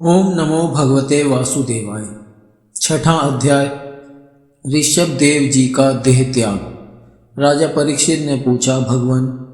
ओम नमो भगवते वासुदेवाय। छठा अध्याय। ऋषभ देव जी का देह त्याग। राजा परीक्षित ने पूछा, भगवान,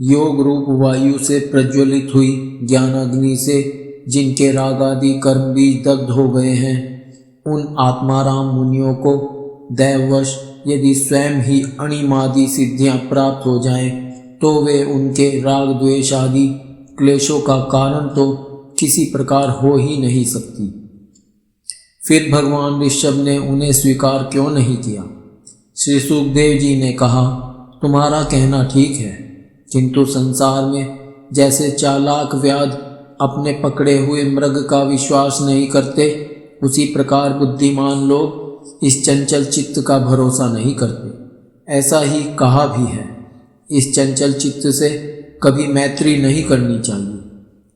योग रूप वायु से प्रज्वलित हुई ज्ञानाग्नि से जिनके राग आदि कर्म बीज दग्ध हो गए हैं, उन आत्माराम मुनियों को दैववश यदि स्वयं ही अणिमादि सिद्धियां प्राप्त हो जाएं, तो वे उनके राग द्वेष आदि क्लेशों का कारण तो किसी प्रकार हो ही नहीं सकती। फिर भगवान ऋषभ ने उन्हें स्वीकार क्यों नहीं किया? श्री सुखदेव जी ने कहा, तुम्हारा कहना ठीक है, किंतु संसार में जैसे चालाक व्याध अपने पकड़े हुए मृग का विश्वास नहीं करते, उसी प्रकार बुद्धिमान लोग इस चंचल चित्त का भरोसा नहीं करते। ऐसा ही कहा भी है, इस चंचल चित्त से कभी मैत्री नहीं करनी चाहिए।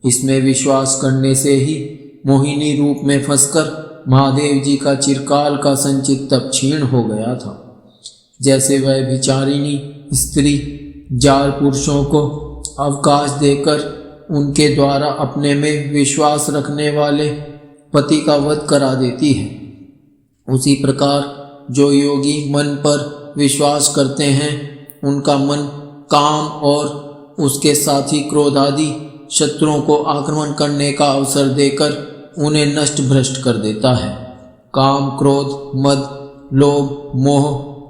इसमें विश्वास करने से ही मोहिनी रूप में फंसकर महादेव जी का चिरकाल का संचित तप क्षीण हो गया था। जैसे वह विचारिणी स्त्री जार पुरुषों को अवकाश देकर उनके द्वारा अपने में विश्वास रखने वाले पति का वध करा देती है, उसी प्रकार जो योगी मन पर विश्वास करते हैं, उनका मन काम और उसके साथी क्रोध आदि शत्रुओं को आक्रमण करने का अवसर देकर उन्हें नष्ट भ्रष्ट कर देता है। काम, क्रोध, मद, लोभ, मोह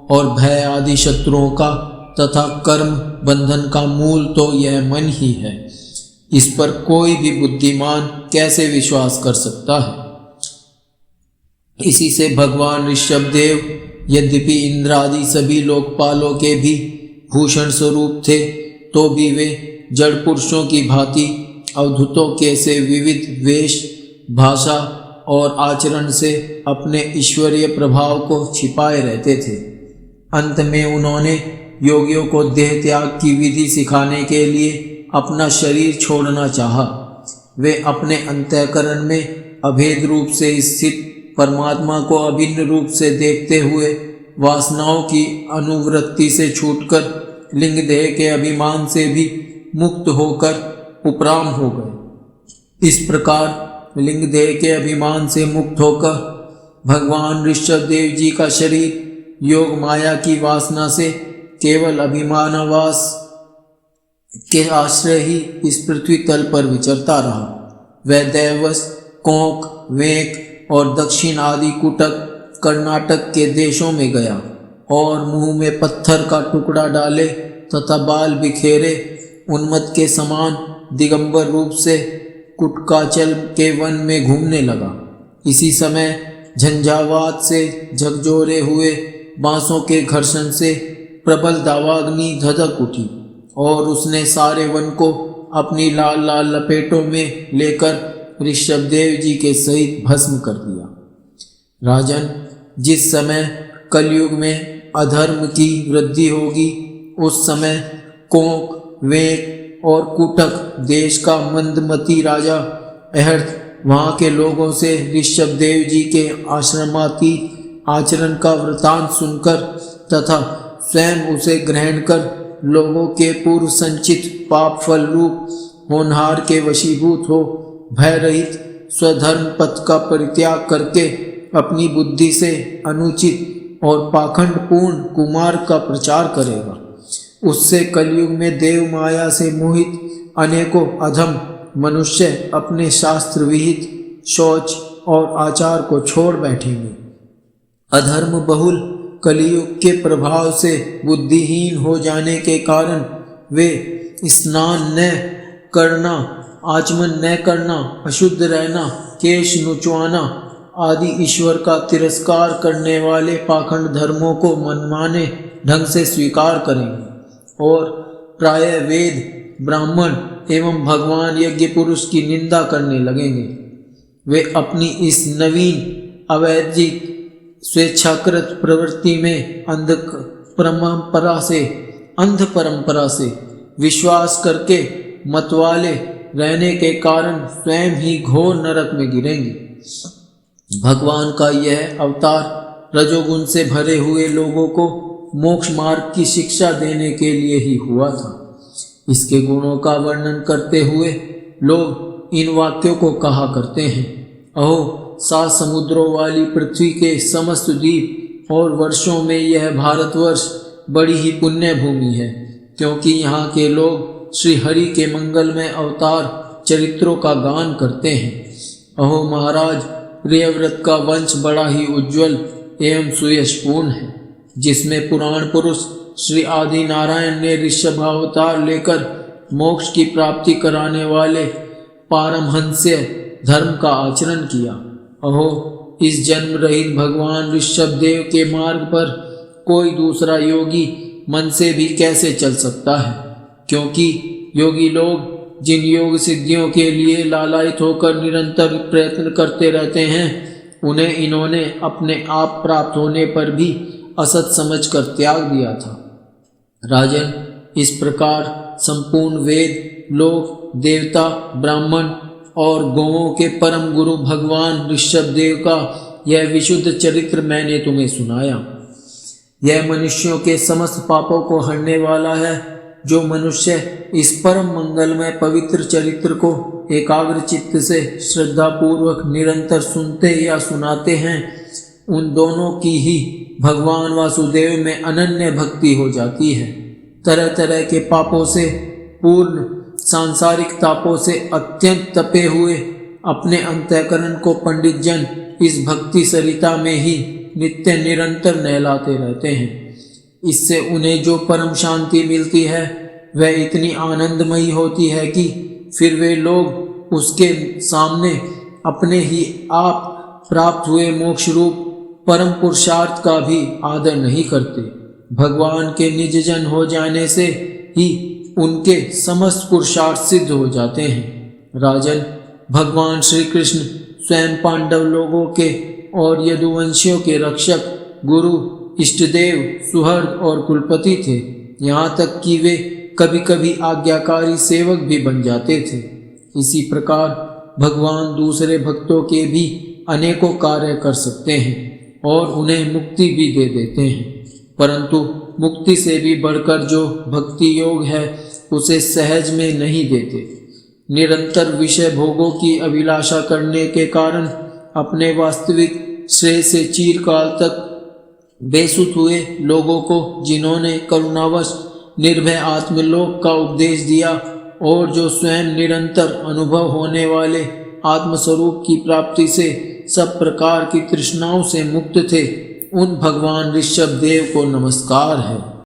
और भय आदि शत्रुओं का तथा कर्म बंधन का मूल तो यह मन ही है। इस पर कोई भी बुद्धिमान कैसे विश्वास कर सकता है? इसी से भगवान ऋषभदेव यद्यपि इंद्र आदि सभी लोकपालों के भी भूषण स्वरूप थे, तो भी वे जड़ पुरुषों की भांति अवधूतों के से विविध वेश, भाषा और आचरण से अपने ईश्वरीय प्रभाव को छिपाए रहते थे। अंत में उन्होंने योगियों को देह त्याग की विधि सिखाने के लिए अपना शरीर छोड़ना चाहा। वे अपने अंतःकरण में अभेद रूप से स्थित परमात्मा को अभिन्न रूप से देखते हुए वासनाओं की अनुवृत्ति से छूटकर लिंग देह के अभिमान से भी मुक्त होकर उपराम हो गए। इस प्रकार लिंग देह के अभिमान से मुक्त होकर भगवान ऋषभदेव जी का शरीर योग माया की वासना से केवल अभिमानवास के आश्रय ही इस पृथ्वी तल पर विचरता रहा। वह दैवश कोंक, वेंक और दक्षिण आदि कुटक कर्नाटक के देशों में गया और मुंह में पत्थर का टुकड़ा डाले तथा बाल बिखेरे उन्मत्त के समान दिगंबर रूप से कुटकाचल के वन में घूमने लगा। इसी समय झंझावात से झकझोरे हुए बांसों के घर्षण से प्रबल दावाग्नि धधक उठी और उसने सारे वन को अपनी लाल लाल लपेटों में लेकर ऋषभदेव जी के सहित भस्म कर दिया। राजन, जिस समय कलयुग में अधर्म की वृद्धि होगी, उस समय कोंक, वेंक और कुटक देश का मंदमती राजा अहर्थ वहाँ के लोगों से ऋषभदेव जी के आश्रमातीत आचरण का वृतांत सुनकर तथा स्वयं उसे ग्रहण कर लोगों के पूर्व संचित पाप फल रूप होनहार के वशीभूत हो भय रहित स्वधर्म पथ का परित्याग करके अपनी बुद्धि से अनुचित और पाखंडपूर्ण कुमार्ग का प्रचार करेगा। उससे कलयुग में देव माया से मोहित अनेकों अधम मनुष्य अपने शास्त्र विहित शौच और आचार को छोड़ बैठेंगे। अधर्म बहुल कलयुग के प्रभाव से बुद्धिहीन हो जाने के कारण वे स्नान न करना, आचमन न करना, अशुद्ध रहना, केश नुचवाना आदि ईश्वर का तिरस्कार करने वाले पाखंड धर्मों को मनमाने ढंग से स्वीकार करेंगे और प्रायः वेद, ब्राह्मण एवं भगवान यज्ञ पुरुष की निंदा करने लगेंगे। वे अपनी इस नवीन अवैधिक स्वेच्छाकृत प्रवृत्ति में अंध परंपरा से विश्वास करके मतवाले रहने के कारण स्वयं ही घोर नरक में गिरेंगे। भगवान का यह अवतार रजोगुण से भरे हुए लोगों को मोक्ष मार्ग की शिक्षा देने के लिए ही हुआ था। इसके गुणों का वर्णन करते हुए लोग इन वाक्यों को कहा करते हैं, अहो 7 समुद्रों वाली पृथ्वी के समस्त द्वीप और वर्षों में यह भारतवर्ष बड़ी ही पुण्य भूमि है, क्योंकि यहाँ के लोग श्री हरि के मंगलमय अवतार चरित्रों का गान करते हैं। अहो महाराज, प्रियव्रत का वंश बड़ा ही उज्ज्वल एवं सुयशपूर्ण है, जिसमें पुराण पुरुष श्री आदि नारायण ने ऋषभावतार लेकर मोक्ष की प्राप्ति कराने वाले पारमहंस्य धर्म का आचरण किया। अहो इस जन्म रहित भगवान ऋषभ देव के मार्ग पर कोई दूसरा योगी मन से भी कैसे चल सकता है, क्योंकि योगी लोग जिन योग सिद्धियों के लिए लालायित होकर निरंतर प्रयत्न करते रहते हैं, उन्हें इन्होंने अपने आप प्राप्त होने पर भी असत समझकर त्याग दिया था। राजन, इस प्रकार संपूर्ण वेद, लोक, देवता, ब्राह्मण और गौओं के परम गुरु भगवान ऋषभ देव का यह विशुद्ध चरित्र मैंने तुम्हें सुनाया। यह मनुष्यों के समस्त पापों को हरने वाला है। जो मनुष्य इस परम मंगलमय पवित्र चरित्र को एकाग्र चित्त से श्रद्धापूर्वक निरंतर सुनते या सुनाते हैं, उन दोनों की ही भगवान वासुदेव में अनन्य भक्ति हो जाती है। तरह तरह के पापों से पूर्ण, सांसारिक तापों से अत्यंत तपे हुए अपने अंतःकरण को पंडित जन इस भक्ति सरिता में ही नित्य निरंतर नहलाते रहते हैं। इससे उन्हें जो परम शांति मिलती है वह इतनी आनंदमयी होती है कि फिर वे लोग उसके सामने अपने ही आप प्राप्त हुए मोक्ष रूप परम पुरुषार्थ का भी आदर नहीं करते। भगवान के निज जन हो जाने से ही उनके समस्त पुरुषार्थ सिद्ध हो जाते हैं। राजन, भगवान श्री कृष्ण स्वयं पांडव लोगों के और यदुवंशियों के रक्षक, गुरु, इष्टदेव, सुहृद और कुलपति थे। यहाँ तक कि वे कभी कभी आज्ञाकारी सेवक भी बन जाते थे। इसी प्रकार भगवान दूसरे भक्तों के भी अनेकों कार्य कर सकते हैं और उन्हें मुक्ति भी दे देते हैं, परंतु मुक्ति से भी बढ़कर जो भक्ति योग है उसे सहज में नहीं देते। निरंतर विषय भोगों की अभिलाषा करने के कारण अपने वास्तविक श्रेय से चीरकाल तक बेसुध हुए लोगों को जिन्होंने करुणावश निर्भय आत्मलोक का उपदेश दिया और जो स्वयं निरंतर अनुभव होने वाले आत्मस्वरूप की प्राप्ति से सब प्रकार की तृष्णाओं से मुक्त थे, उन भगवान ऋषभ देव को नमस्कार है।